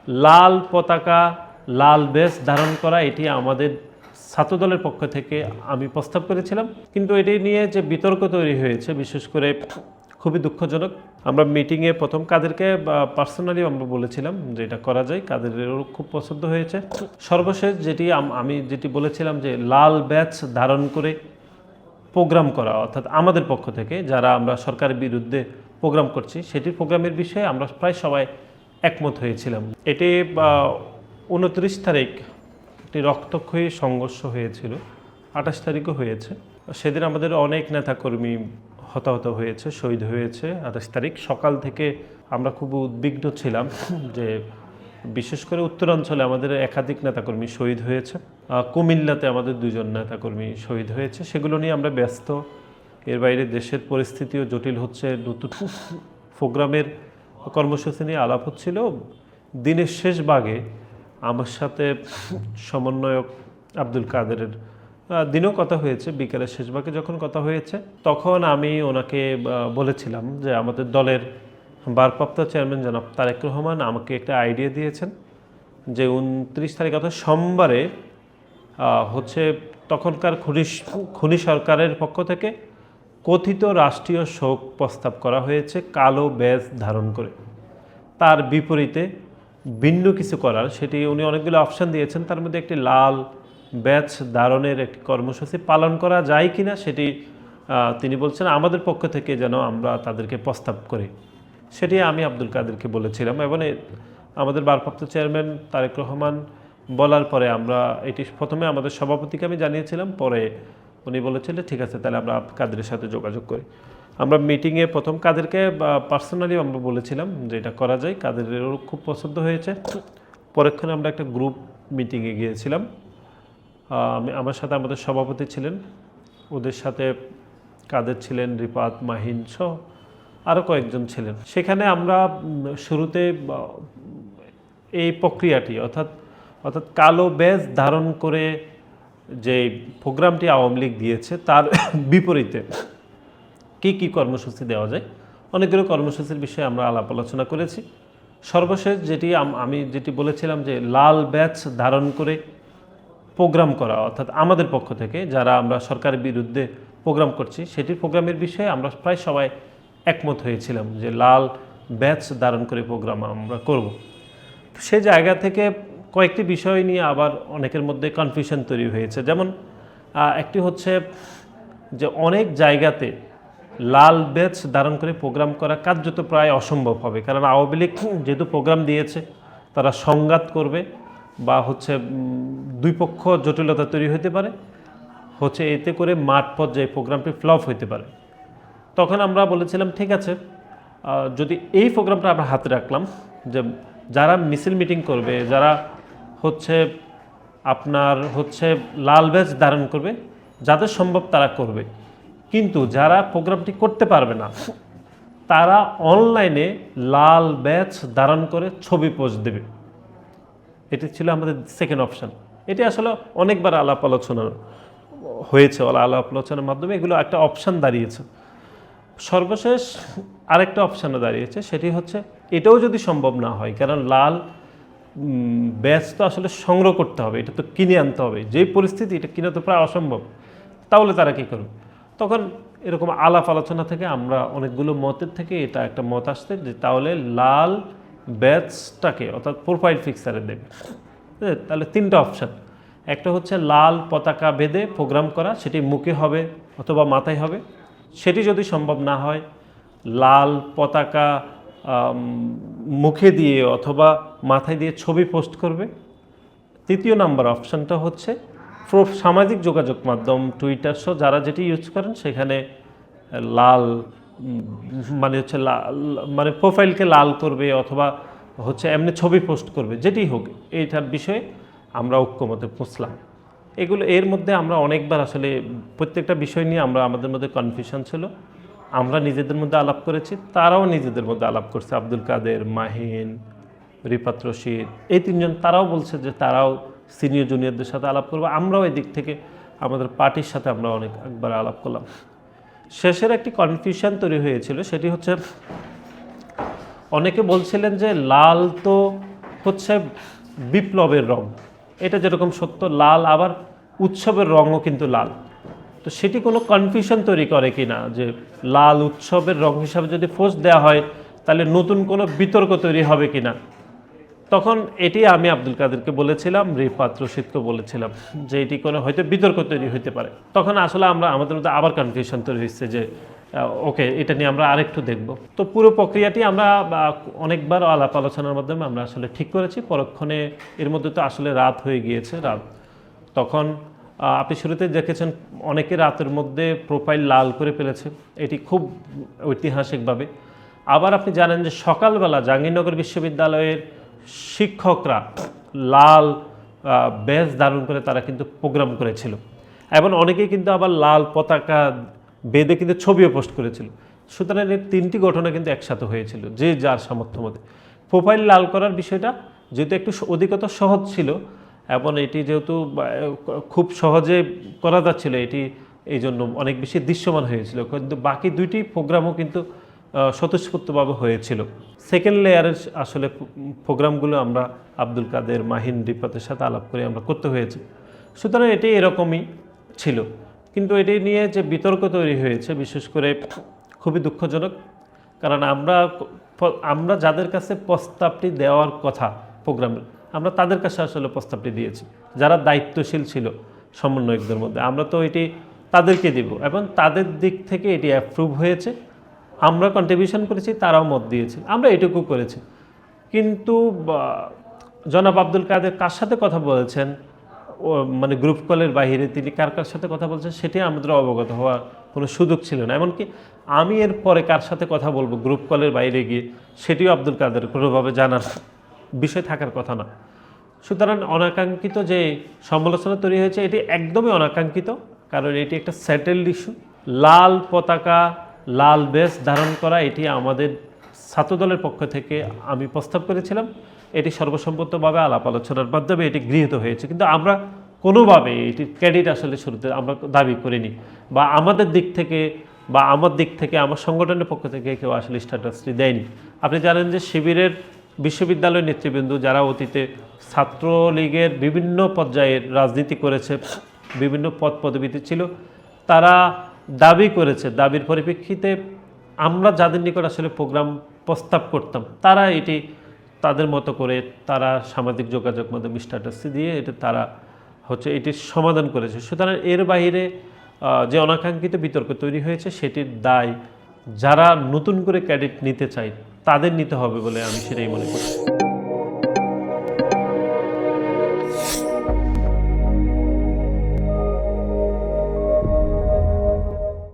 লাল পতাকা, লাল বেশ ধারণ করা এটি আমাদের ছাত্রদলের পক্ষ থেকে আমি প্রস্তাব করেছিলাম, কিন্তু এটি নিয়ে যে বিতর্ক তৈরি হয়েছে বিশেষ করে খুবই দুঃখজনক। আমরা মিটিংয়ে প্রথম কাদেরকে পার্সোনালি আমরা বলেছিলাম যে এটা করা যায়, কাদেরেরও খুব পছন্দ হয়েছে। সর্বশেষ যেটি আমি যেটি বলেছিলাম যে লাল ব্যাচ ধারণ করে প্রোগ্রাম করা, অর্থাৎ আমাদের পক্ষ থেকে যারা আমরা সরকারের বিরুদ্ধে প্রোগ্রাম করছি সেটির প্রোগ্রামের বিষয়ে আমরা প্রায় সবাই একমত হয়েছিলাম। এটি 29 তারিখ একটি রক্তক্ষয়ী সংঘর্ষ হয়েছিল, 28 তারিখও হয়েছে। সেদিন আমাদের অনেক নেতাকর্মী হতাহত হয়েছে, শহীদ হয়েছে। 28 তারিখ সকাল থেকে আমরা খুব উদ্বিগ্ন ছিলাম যে বিশেষ করে উত্তরাঞ্চলে আমাদের একাধিক নেতাকর্মী শহীদ হয়েছে, কুমিল্লাতে আমাদের 2 জন নেতাকর্মী শহীদ হয়েছে, সেগুলো নিয়ে আমরা ব্যস্ত। এর বাইরে দেশের পরিস্থিতিও জটিল হচ্ছে, নতুন প্রোগ্রামের কর্মসূচি নিয়ে আলাপ হচ্ছিল। দিনের শেষ ভাগে আমার সাথে সমন্বয়ক আব্দুল কাদেরের দিনেও কথা হয়েছে, বিকেলের শেষ ভাগে যখন কথা হয়েছে তখন আমি ওনাকে বলেছিলাম যে আমাদের দলের ভারপ্রাপ্ত চেয়ারম্যান জনাব তারেক রহমান আমাকে একটা আইডিয়া দিয়েছেন যে 29 তারিখ অর্থাৎ সোমবারে হচ্ছে তখনকার খুনি সরকারের পক্ষ থেকে কথিত রাষ্ট্রীয় শোক প্রস্তাব করা হয়েছে কালো ব্যাজ ধারণ করে। তার বিপরীতে ভিন্ন কিছু করার, সেটি উনি অনেকগুলো অপশান দিয়েছেন, তার মধ্যে একটি লাল ব্যাচ ধারণের একটি কর্মসূচি পালন করা যায় কিনা সেটি তিনি বলছেন আমাদের পক্ষ থেকে যেন আমরা তাদেরকে প্রস্তাব করি। সেটি আমি আব্দুল কাদেরকে বলেছিলাম এবং আমাদের ভারপ্রাপ্ত চেয়ারম্যান তারেক রহমান বলার পরে আমরা এটি প্রথমে আমাদের সভাপতিকে আমি জানিয়েছিলাম, পরে উনি বলেছিলেন ঠিক আছে তাহলে আমরা কাদেরের সাথে যোগাযোগ করি। আমরা মিটিংয়ে প্রথম কাদেরকে পার্সোনালি আমরা বলেছিলাম যে এটা করা যায়, কাদেরেরও খুব পছন্দ হয়েছে। পরক্ষণে আমরা একটা গ্রুপ মিটিংয়ে গিয়েছিলাম, আমার সাথে আমাদের সভাপতি ছিলেন, ওদের সাথে কাদের ছিলেন, রিপাত, মাহিন সহ আরও কয়েকজন ছিলেন। সেখানে আমরা শুরুতে এই প্রক্রিয়াটি অর্থাৎ কালো ব্যাজ ধারণ করে যে প্রোগ্রামটি আওয়ামী লীগ দিয়েছে তার বিপরীতে কী কী কর্মসূচি দেওয়া যায়, অনেকগুলো কর্মসূচির বিষয়ে আমরা আলাপ আলোচনা করেছি। সর্বশেষ যেটি আমি বলেছিলাম যে লাল ব্যাচ ধারণ করে প্রোগ্রাম করা, অর্থাৎ আমাদের পক্ষ থেকে যারা আমরা সরকারের বিরুদ্ধে প্রোগ্রাম করছি সেটির প্রোগ্রামের বিষয়ে আমরা প্রায় সবাই একমত হয়েছিলাম যে লাল ব্যাচ ধারণ করে প্রোগ্রাম আমরা করব। সে জায়গা থেকে কয়েকটি বিষয় নিয়ে আবার অনেকের মধ্যে কনফিউশন তৈরি হয়েছে। যেমন একটি হচ্ছে যে অনেক জায়গাতে লাল ব্যাচ ধারণ করে প্রোগ্রাম করা কার্যত প্রায় অসম্ভব হবে, কারণ আওয়ামী লীগ যেহেতু প্রোগ্রাম দিয়েছে তারা সংঘাত করবে বা হচ্ছে দুই পক্ষ জটিলতা তৈরি হতে পারে, হচ্ছে এতে করে মাঠ পর্যায়ে প্রোগ্রামটি ফ্লপ হতে পারে। তখন আমরা বলেছিলাম ঠিক আছে, যদি এই প্রোগ্রামটা আমরা হাতে রাখলাম যে যারা মিছিল মিটিং করবে, যারা হচ্ছে আপনার হচ্ছে লাল ব্যাচ ধারণ করবে, যাদের সম্ভব তারা করবে, কিন্তু যারা প্রোগ্রামটি করতে পারবে না তারা অনলাইনে লাল ব্যাচ ধারণ করে ছবি পোস্ট দেবে। এটি ছিল আমাদের সেকেন্ড অপশান। এটি আসলে অনেকবার আলাপ আলোচনা হয়েছে, আলাপ আলোচনার মাধ্যমে এগুলো একটা অপশান দাঁড়িয়েছে। সর্বশেষ আরেকটা অপশানও দাঁড়িয়েছে, সেটি হচ্ছে এটাও যদি সম্ভব না হয়, কারণ লাল ব্যাচ তো আসলে সংগ্রহ করতে হবে, এটা তো কিনে আনতে হবে, যেই পরিস্থিতি এটা কিনে তো প্রায় অসম্ভব, তাহলে তারা কী করবে? তখন এরকম আলাপ আলোচনা থেকে আমরা অনেকগুলো মতের থেকে এটা একটা মত আসছে যে তাহলে লাল ব্যাচটাকে অর্থাৎ প্রোফাইল পিকচারে দেবে। তাহলে 3টা অপশান, একটা হচ্ছে লাল পতাকা বেঁধে প্রোগ্রাম করা, সেটি মুখে হবে অথবা মাথায় হবে, সেটি যদি সম্ভব না হয় লাল পতাকা মুখে দিয়ে অথবা মাথায় দিয়ে ছবি পোস্ট করবে। 3য় নাম্বার অপশানটা হচ্ছে সামাজিক যোগাযোগ মাধ্যম টুইটার সহ যারা যেটি ইউজ করেন সেখানে লাল মানে হচ্ছে মানে প্রোফাইলকে লাল করবে অথবা হচ্ছে এমনি ছবি পোস্ট করবে, যেটি হোক এইটার বিষয়ে আমরা ঐক্যমতে পৌঁছলাম। এগুলো এর মধ্যে আমরা অনেকবার আসলে প্রত্যেকটা বিষয় নিয়ে আমাদের মধ্যে কনফিউশন ছিল, আমরা নিজেদের মধ্যে আলাপ করেছি, তারাও নিজেদের মধ্যে আলাপ করছে। আব্দুল কাদের, মাহিন, রিপাত রশিদ, এই 3 জন তারাও বলছে যে তারাও সিনিয়র জুনিয়রদের সাথে আলাপ করবো। আমরাও এই দিক থেকে আমাদের পার্টির সাথে আমরা একবার আলাপ করলাম। শেষের একটি কনফিউশন তৈরি হয়েছিল, সেটি হচ্ছে অনেকে বলছিলেন যে লাল তো হচ্ছে বিপ্লবের রং, এটা যেরকম সত্য, লাল আবার উৎসবের রঙও কিন্তু লাল। তো সেটি কোনো কনফিউশন তৈরি করে কি না যে লাল উৎসবের রং হিসাবে যদি পোস্ট দেওয়া হয় তাহলে নতুন কোনো বিতর্ক তৈরি হবে কি না। তখন এটি আমি আব্দুল কাদেরকে বলেছিলাম, রিফাত রশিদকে বলেছিলাম যে এটি কোনো হয়তো বিতর্ক তৈরি হতে পারে। তখন আসলে আমাদের মধ্যে আবার কনফিউশন তৈরি হচ্ছে যে ওকে, এটা নিয়ে আমরা আরেকটু দেখব। তো পুরো প্রক্রিয়াটি আমরা অনেকবার আলাপ আলোচনার মাধ্যমে আমরা আসলে ঠিক করেছি। পরক্ষণে এর মধ্যে তো আসলে রাত হয়ে গিয়েছে, রাত তখন আপনি শুরুতে দেখেছেন অনেকে রাতের মধ্যে প্রোফাইল লাল করে ফেলেছে, এটি খুব ঐতিহাসিকভাবে। আবার আপনি জানেন যে সকালবেলা জাহাঙ্গীরনগর বিশ্ববিদ্যালয়ের শিক্ষকরা লাল ব্যাজ ধারণ করে তারা কিন্তু প্রোগ্রাম করেছিল, এবং অনেকেই কিন্তু আবার লাল পতাকা বেঁধে কিন্তু ছবিও পোস্ট করেছিল। সুতরাং এর তিনটি ঘটনা কিন্তু একসাথে হয়েছিল, যে যার সামর্থ্য মতে। প্রোফাইল লাল করার বিষয়টা যেহেতু একটু অধিকতর সহজ ছিল এবং এটি যেহেতু খুব সহজে করা যাচ্ছিল, এটি এই জন্য অনেক বেশি দৃশ্যমান হয়েছিল। কিন্তু বাকি দুইটি প্রোগ্রামও কিন্তু স্বতঃস্ফূর্তভাবে হয়েছিল। সেকেন্ড লেয়ারের আসলে প্রোগ্রামগুলো আমরা আব্দুল কাদের, মাহিন, রিফাতের সাথে আলাপ করে আমরা করতে হয়েছে। সুতরাং এটি এরকমই ছিল। কিন্তু এটি নিয়ে যে বিতর্ক তৈরি হয়েছে বিশেষ করে খুবই দুঃখজনক, কারণ আমরা যাদের কাছে প্রস্তাবটি দেওয়ার কথা প্রোগ্রামের, আমরা তাদের কাছে আসলে প্রস্তাবটি দিয়েছি, যারা দায়িত্বশীল ছিল সমন্বয়কদের মধ্যে। আমরা তো এটি তাদেরকে দিব এবং তাদের দিক থেকে এটি অ্যাপ্রুভ হয়েছে। আমরা কন্ট্রিবিউশন করেছি, তারাও মত দিয়েছে, আমরা এটুকু করেছি। কিন্তু জনাব আব্দুল কাদের কার সাথে কথা বলেছেন, মানে গ্রুপ কলের বাইরে তিনি কার কার সাথে কথা বলছেন সেটি আমাদের অবগত হওয়ার কোনো সুযোগ ছিল না। এমনকি আমি এর পরে কার সাথে কথা বলবো গ্রুপ কলের বাইরে গিয়ে, সেটিও আব্দুল কাদের কোনোভাবে জানার বিষয় থাকার কথা না। সুতরাং অনাকাঙ্ক্ষিত যে সমালোচনা তৈরি হয়েছে এটি একদমই অনাকাঙ্ক্ষিত, কারণ এটি একটা সেটেলড ইস্যু। লাল পতাকা, লাল বেশ ধারণ করা, এটি আমাদের ছাত্রদলের পক্ষ থেকে আমি প্রস্তাব করেছিলাম। এটি সর্বসম্মতভাবে আলাপ আলোচনার মাধ্যমে এটি গৃহীত হয়েছে, কিন্তু আমরা কোনোভাবে এটির ক্রেডিট আসলে শুরুতে আমরা দাবি করিনি, বা আমাদের দিক থেকে বা আমার দিক থেকে আমার সংগঠনের পক্ষ থেকে কেউ আসলে স্ট্যাটাসটি দেয়নি। আপনি জানেন যে শিবিরের বিশ্ববিদ্যালয় নেতৃবৃন্দ যারা অতীতে ছাত্রলীগের বিভিন্ন পর্যায়ের রাজনীতি করেছে, বিভিন্ন পদ পদবিতে ছিল, তারা দাবি করেছে, দাবির পরিপ্রেক্ষিতে আমরা যাদের নিকট আসলে প্রোগ্রাম প্রস্তাব করতাম তারা এটি তাদের মতো করে তারা সামাজিক যোগাযোগ মাধ্যম স্ট্যাটাস দিয়ে তারা এটির সমাধান করেছে। সুতরাং এর বাইরে যে অনাকাঙ্ক্ষিত বিতর্ক তৈরি হয়েছে সেটির দায় যারা নতুন করে ক্রেডিট নিতে চায় তাদের নিতে হবে বলে আমি সেটাই মনে করি।